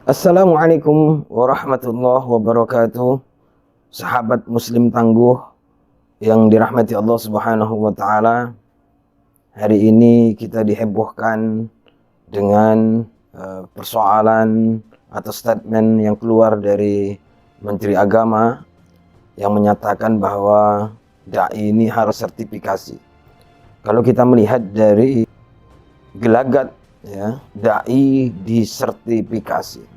Assalamualaikum warahmatullahi wabarakatuh. Sahabat muslim tangguh yang dirahmati Allah Subhanahu wa taala. Hari ini kita dihebohkan dengan persoalan atau statement yang keluar dari Menteri Agama yang menyatakan bahwa dai ini harus sertifikasi. Kalau kita melihat dari gelagat ya, dai disertifikasi.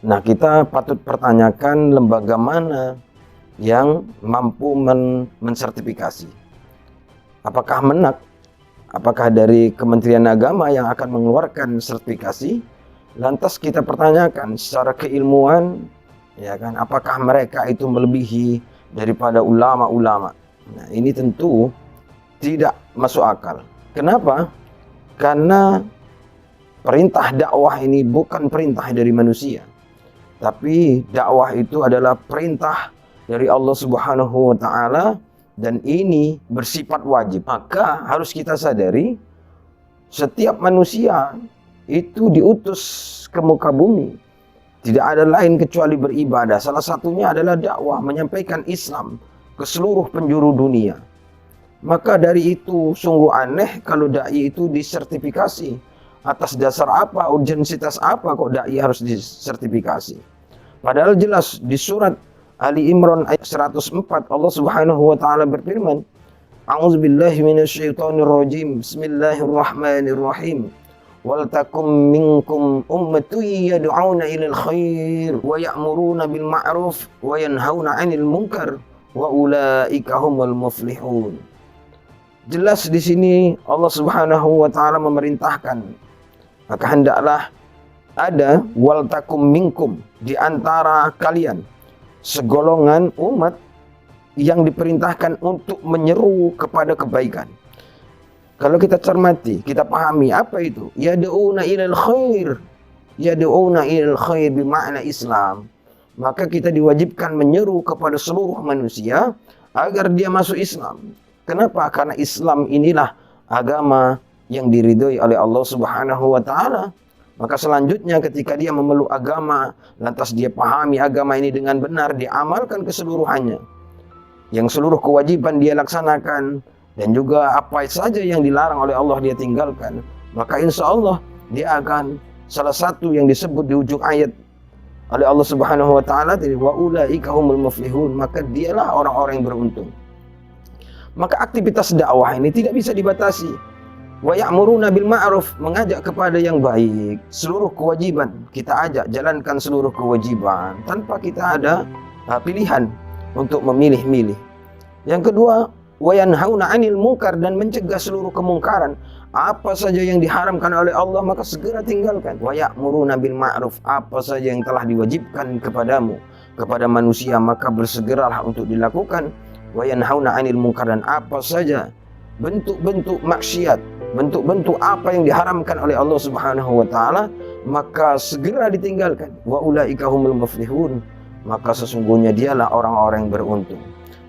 Nah, kita patut pertanyakan lembaga mana yang mampu mensertifikasi. Apakah Menak? Apakah dari Kementerian Agama yang akan mengeluarkan sertifikasi? Lantas kita pertanyakan secara keilmuan, ya kan, apakah mereka itu melebihi daripada ulama-ulama? Nah, ini tentu tidak masuk akal. Kenapa? Karena perintah dakwah ini bukan perintah dari manusia, tapi dakwah itu adalah perintah dari Allah Subhanahu wa taala dan ini bersifat wajib. Maka harus kita sadari setiap manusia itu diutus ke muka bumi. Tidak ada lain kecuali beribadah. Salah satunya adalah dakwah, menyampaikan Islam ke seluruh penjuru dunia. Maka dari itu sungguh aneh kalau dai itu disertifikasi. Atas dasar apa, urgensitas apa kok dai harus disertifikasi? Padahal jelas di surat Ali Imran ayat 104 Allah Subhanahu wa taala berfirman, A'udzubillahi minasyaitonirrajim. Bismillahirrahmanirrahim. Wal takum minkum ummatun yad'una ilal khair wa ya'muruna bil ma'ruf wa yanhauna 'anil munkar wa ulaika humul muflihun. Jelas di sini Allah Subhanahu wa taala memerintahkan, maka hendaklah ada wal takum minkum di antara kalian segolongan umat yang diperintahkan untuk menyeru kepada kebaikan. Kalau kita cermati, kita pahami apa itu? Yad'una ilal khair. Yad'una ilal khair bermakna Islam. Maka kita diwajibkan menyeru kepada seluruh manusia agar dia masuk Islam. Kenapa? Karena Islam inilah agama yang diridhoi oleh Allah Subhanahu wa taala. Maka selanjutnya ketika dia memeluk agama, lantas dia pahami agama ini dengan benar, dia amalkan keseluruhannya. Yang seluruh kewajiban dia laksanakan dan juga apa saja yang dilarang oleh Allah dia tinggalkan. Maka insya Allah dia akan salah satu yang disebut di ujung ayat oleh Allah Subhanahu wa taala, wa ulaika humul muflihun, maka dialah orang-orang yang beruntung. Maka aktivitas dakwah ini tidak bisa dibatasi. Wa ya'muruna bil ma'ruf, mengajak kepada yang baik. Seluruh kewajiban kita ajak, jalankan seluruh kewajiban tanpa kita ada pilihan untuk memilih-milih. Yang kedua, wa yanhauna 'anil munkar, dan mencegah seluruh kemungkaran. Apa saja yang diharamkan oleh Allah maka segera tinggalkan. Wa ya'muruna bil ma'ruf, apa saja yang telah diwajibkan kepadamu, kepada manusia, maka bersegeralah untuk dilakukan. Wa yanhauna 'anil munkar, dan apa saja bentuk-bentuk maksiat, bentuk-bentuk apa yang diharamkan oleh Allah Subhanahu wa taala, maka segera ditinggalkan. Wa ulaika humul muflihun, maka sesungguhnya dialah orang-orang yang beruntung.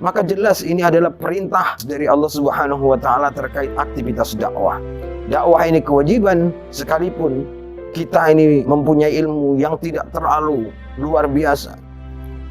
Maka jelas ini adalah perintah dari Allah Subhanahu wa taala terkait aktivitas dakwah. Dakwah ini kewajiban sekalipun kita ini mempunyai ilmu yang tidak terlalu luar biasa.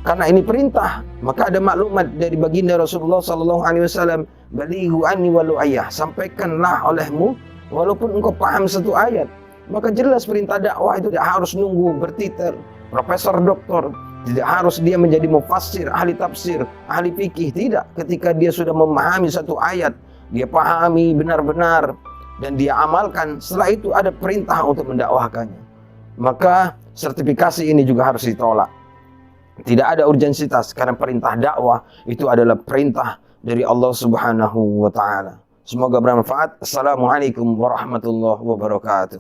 Karena ini perintah, maka ada maklumat dari baginda Rasulullah sallallahu alaihi wasallam, balighu anni walau ayah, sampaikanlah olehmu walaupun engkau paham satu ayat. Maka jelas perintah dakwah itu tidak harus nunggu bertitel profesor doktor, tidak harus dia menjadi mufassir, ahli tafsir, ahli fikih, tidak. Ketika dia sudah memahami satu ayat, dia pahami benar-benar dan dia amalkan, setelah itu ada perintah untuk mendakwahkannya. Maka sertifikasi ini juga harus ditolak. Tidak ada urgensitas karena perintah dakwah itu adalah perintah dari Allah Subhanahu wa taala. Semoga bermanfaat. Assalamualaikum warahmatullahi wabarakatuh.